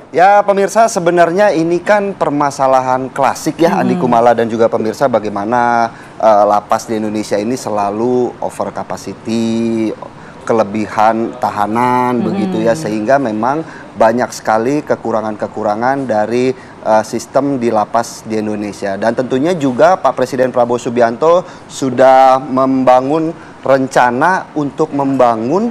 Ya pemirsa, sebenarnya ini kan permasalahan klasik ya Andi Kumala dan juga pemirsa, bagaimana lapas di Indonesia ini selalu over capacity, kelebihan tahanan begitu ya, sehingga memang banyak sekali kekurangan-kekurangan dari sistem di lapas di Indonesia. Dan tentunya juga Pak Presiden Prabowo Subianto sudah membangun rencana untuk membangun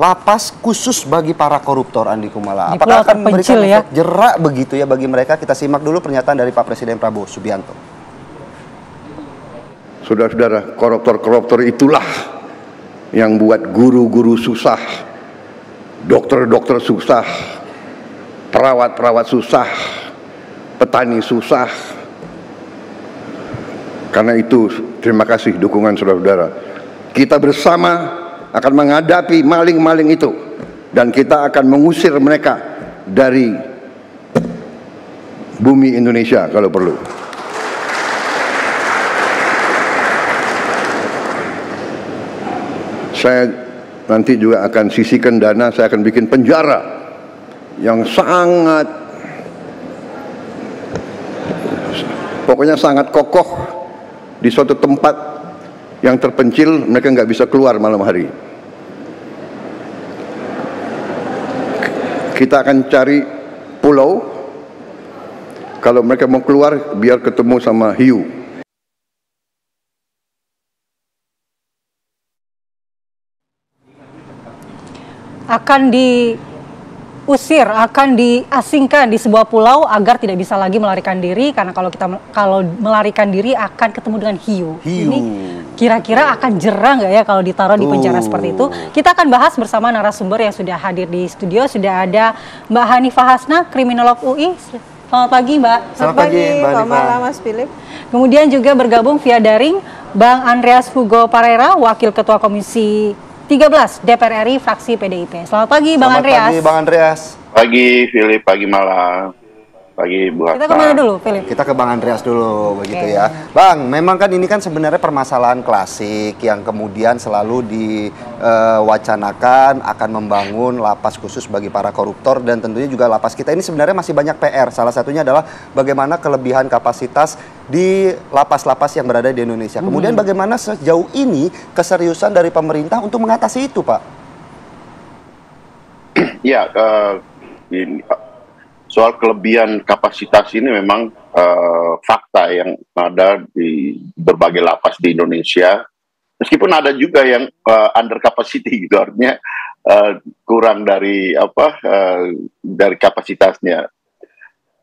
lapas khusus bagi para koruptor, Andi Kumala. Apakah akan memberikan efek jerak begitu ya bagi mereka? Kita simak dulu pernyataan dari Pak Presiden Prabowo Subianto. Saudara-saudara, koruptor-koruptor itulah yang buat guru-guru susah, dokter-dokter susah, perawat-perawat susah, petani susah. Karena itu, terima kasih dukungan saudara-saudara. Kita bersama akan menghadapi maling-maling itu, dan kita akan mengusir mereka dari bumi Indonesia kalau perlu. Saya nanti juga akan sisihkan dana, saya akan bikin penjara yang sangat, pokoknya sangat kokoh di suatu tempat yang terpencil, mereka nggak bisa keluar malam hari. Kita akan cari pulau, kalau mereka mau keluar biar ketemu sama hiu. Akan diusir, akan diasingkan di sebuah pulau agar tidak bisa lagi melarikan diri, karena kalau melarikan diri akan ketemu dengan hiu. Ini kira-kira akan jerah nggak ya kalau ditaruh di penjara seperti itu? Kita akan bahas bersama narasumber yang sudah hadir di studio. Sudah ada Mbak Hanifah Hasna, kriminolog UI. Selamat pagi, Mbak. Selamat pagi, selamat malam, Mas Philip. Kemudian juga bergabung via daring Bang Andreas Hugo Parera, Wakil Ketua Komisi 13 DPR RI fraksi PDIP. Selamat pagi, Bang Andreas. Selamat pagi, Bang Andreas. Pagi, Philip. Pagi malam. Pagi, Bu Hatta. Kita kemana dulu, Philip? Kita ke Bang Andreas dulu, begitu ya. Bang, memang kan ini kan sebenarnya permasalahan klasik yang kemudian selalu diwacanakan akan membangun lapas khusus bagi para koruptor, dan tentunya juga lapas kita ini sebenarnya masih banyak PR. Salah satunya adalah bagaimana kelebihan kapasitas di lapas-lapas yang berada di Indonesia. Kemudian bagaimana sejauh ini keseriusan dari pemerintah untuk mengatasi itu, Pak? Ya, soal kelebihan kapasitas ini memang fakta yang ada di berbagai lapas di Indonesia. Meskipun ada juga yang under capacity gitu, artinya kurang dari dari kapasitasnya.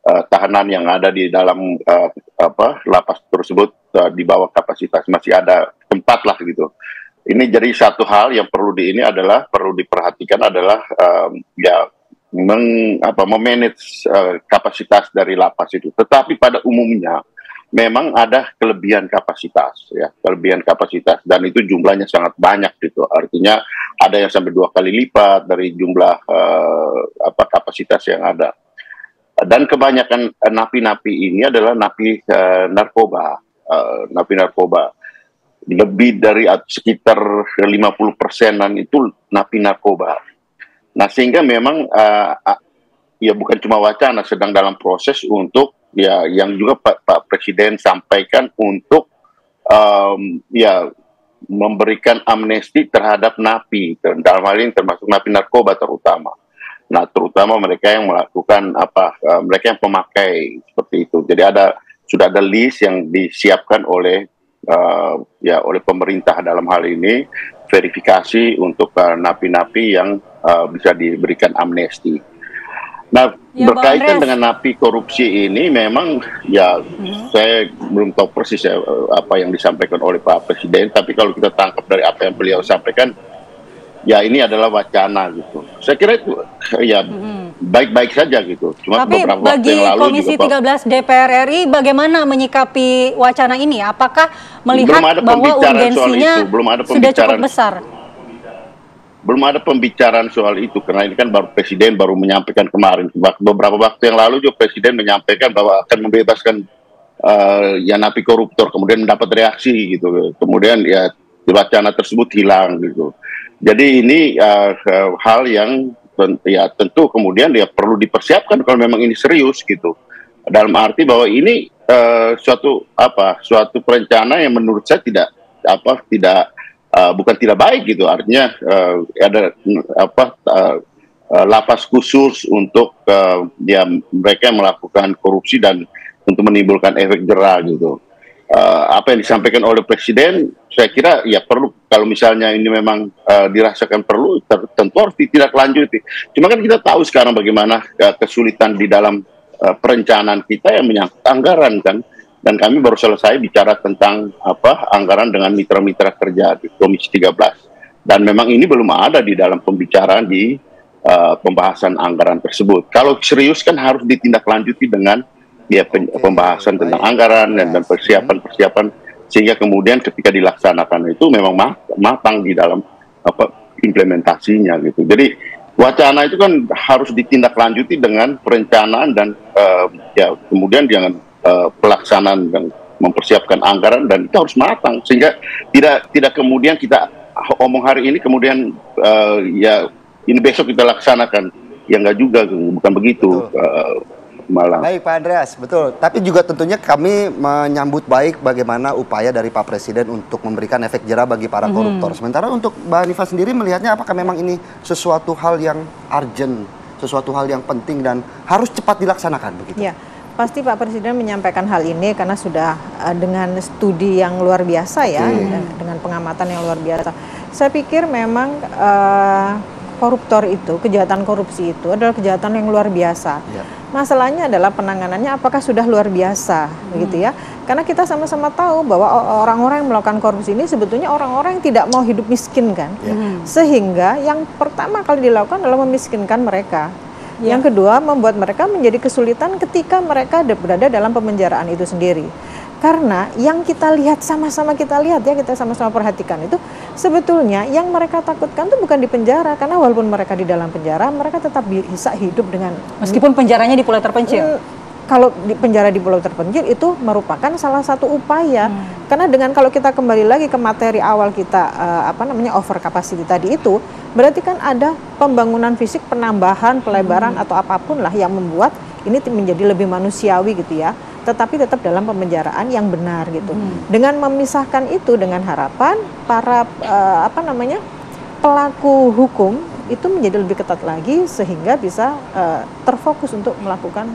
Tahanan yang ada di dalam lapas tersebut di bawah kapasitas, masih ada tempat lah gitu. Ini jadi satu hal yang perlu diperhatikan adalah memanage kapasitas dari lapas itu. Tetapi pada umumnya memang ada kelebihan kapasitas, ya, kelebihan kapasitas, dan itu jumlahnya sangat banyak gitu. Artinya ada yang sampai 2 kali lipat dari jumlah kapasitas yang ada. Dan kebanyakan napi-napi ini adalah napi narkoba, lebih dari sekitar 50%-an itu napi narkoba. Nah, sehingga memang ya bukan cuma wacana, sedang dalam proses untuk ya yang juga Pak Presiden sampaikan untuk ya memberikan amnesti terhadap napi, dalam hal ini termasuk napi narkoba terutama. Nah, terutama mereka yang melakukan mereka yang pemakai seperti itu. Jadi sudah ada list yang disiapkan oleh oleh pemerintah dalam hal ini, verifikasi untuk napi-napi yang bisa diberikan amnesti. Nah, ya, berkaitan dengan napi korupsi ini memang ya saya belum tahu persis ya, apa yang disampaikan oleh Pak Presiden, tapi kalau kita tangkap dari apa yang beliau sampaikan, ya ini adalah wacana gitu. Saya kira itu ya baik-baik saja gitu. Cuma tapi beberapa waktu yang lalu Komisi 13 DPR RI bagaimana menyikapi wacana ini? Apakah melihat bahwa urgensinya sudah cukup besar? Belum ada pembicaraan soal itu, karena ini kan baru Presiden baru menyampaikan kemarin. Beberapa waktu yang lalu juga Presiden menyampaikan bahwa akan membebaskan ya napi koruptor, kemudian mendapat reaksi gitu. Kemudian ya wacana tersebut hilang gitu. Jadi ini hal yang ya tentu kemudian ya perlu dipersiapkan kalau memang ini serius gitu. Dalam arti bahwa ini suatu perencanaan yang menurut saya bukan tidak baik gitu. Artinya ada lapas khusus untuk mereka yang melakukan korupsi dan untuk menimbulkan efek jera gitu. Apa yang disampaikan oleh Presiden, saya kira ya perlu, kalau misalnya ini memang dirasakan perlu, tentu harus ditindaklanjuti. Cuma kan kita tahu sekarang bagaimana kesulitan di dalam perencanaan kita yang menyangkut anggaran kan, dan kami baru selesai bicara tentang anggaran dengan mitra-mitra kerja di Komisi 13, dan memang ini belum ada di dalam pembicaraan di pembahasan anggaran tersebut. Kalau serius kan harus ditindaklanjuti dengan pembahasan tentang anggaran dan persiapan sehingga kemudian ketika dilaksanakan itu memang matang di dalam implementasinya gitu. Jadi wacana itu kan harus ditindaklanjuti dengan perencanaan dan kemudian jangan pelaksanaan dan mempersiapkan anggaran, dan itu harus matang sehingga tidak kemudian kita omong hari ini kemudian ini besok kita laksanakan, ya enggak juga, bukan begitu. Malang. Baik Pak Andreas, betul. Tapi juga tentunya kami menyambut baik bagaimana upaya dari Pak Presiden untuk memberikan efek jera bagi para koruptor. Sementara untuk Mbak Hanifah sendiri melihatnya apakah memang ini sesuatu hal yang urgent, sesuatu hal yang penting dan harus cepat dilaksanakan begitu? Ya, pasti Pak Presiden menyampaikan hal ini karena sudah dengan studi yang luar biasa ya, dengan pengamatan yang luar biasa. Saya pikir memang koruptor itu, kejahatan korupsi itu adalah kejahatan yang luar biasa. Ya. Masalahnya adalah penanganannya apakah sudah luar biasa, begitu ya? Karena kita sama-sama tahu bahwa orang-orang yang melakukan korupsi ini sebetulnya orang-orang yang tidak mau hidup miskin kan, sehingga yang pertama kali dilakukan adalah memiskinkan mereka. Yang kedua, membuat mereka menjadi kesulitan ketika mereka berada dalam pemenjaraan itu sendiri. Karena yang kita lihat, sama-sama kita lihat ya, kita sama-sama perhatikan itu sebetulnya yang mereka takutkan itu bukan di penjara, karena walaupun mereka di dalam penjara, mereka tetap bisa hidup dengan, meskipun penjaranya di pulau terpencil. Kalau di penjara di pulau terpencil itu merupakan salah satu upaya, karena dengan kalau kita kembali lagi ke materi awal kita over capacity tadi itu, berarti kan ada pembangunan fisik, penambahan, pelebaran atau apapun lah yang membuat ini menjadi lebih manusiawi gitu ya, tetapi tetap dalam pembenjaraan yang benar gitu. Dengan memisahkan itu dengan harapan para pelaku hukum itu menjadi lebih ketat lagi sehingga bisa terfokus untuk melakukan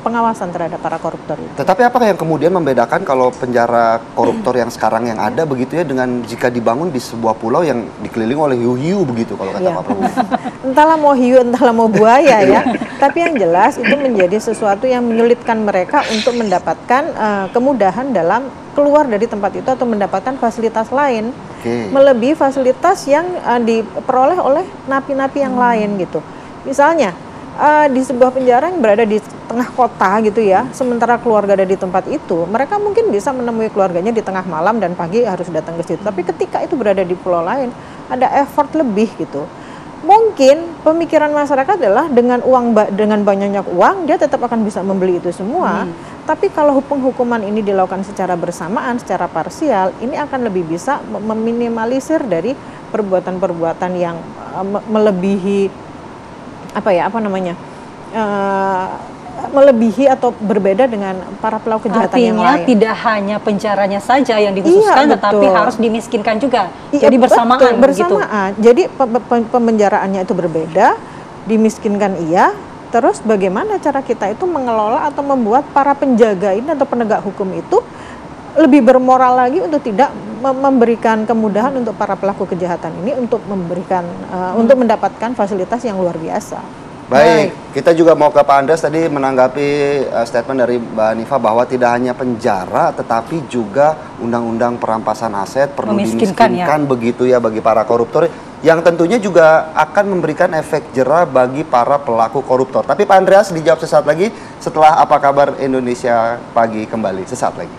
pengawasan terhadap para koruptor itu. Tetapi apakah yang kemudian membedakan kalau penjara koruptor yang sekarang yang ada begitu ya dengan jika dibangun di sebuah pulau yang dikelilingi oleh hiu-hiu begitu kalau kata Pak Prabowo? Entahlah mau hiu, entahlah mau buaya ya. Tapi yang jelas itu menjadi sesuatu yang menyulitkan mereka untuk mendapatkan kemudahan dalam keluar dari tempat itu atau mendapatkan fasilitas lain. Melebihi fasilitas yang diperoleh oleh napi-napi yang lain gitu. Misalnya di sebuah penjara yang berada di tengah kota gitu ya, sementara keluarga ada di tempat itu, mereka mungkin bisa menemui keluarganya di tengah malam dan pagi harus datang ke situ. Tapi ketika itu berada di pulau lain, ada effort lebih gitu. Mungkin pemikiran masyarakat adalah dengan banyaknya uang dia tetap akan bisa membeli itu semua. Tapi kalau hukuman ini dilakukan secara bersamaan, secara parsial, ini akan lebih bisa meminimalisir dari perbuatan-perbuatan yang melebihi melebihi atau berbeda dengan para pelaku kejahatan yang lain. Artinya tidak hanya penjaranya saja yang dikhususkan, tetapi harus dimiskinkan juga. Jadi bersamaan. Bersamaan. Jadi pemenjaraannya itu berbeda, dimiskinkan iya. Terus bagaimana cara kita itu mengelola atau membuat para penjaga ini atau penegak hukum itu lebih bermoral lagi untuk tidak memberikan kemudahan untuk para pelaku kejahatan ini untuk memberikan untuk mendapatkan fasilitas yang luar biasa. Baik, kita juga mau ke Pak Andreas tadi menanggapi statement dari Mbak Hanifah bahwa tidak hanya penjara tetapi juga undang-undang perampasan aset perlu dimiskinkan begitu ya bagi para koruptor yang tentunya juga akan memberikan efek jera bagi para pelaku koruptor. Tapi Pak Andreas dijawab sesaat lagi setelah Apa Kabar Indonesia Pagi kembali sesaat lagi.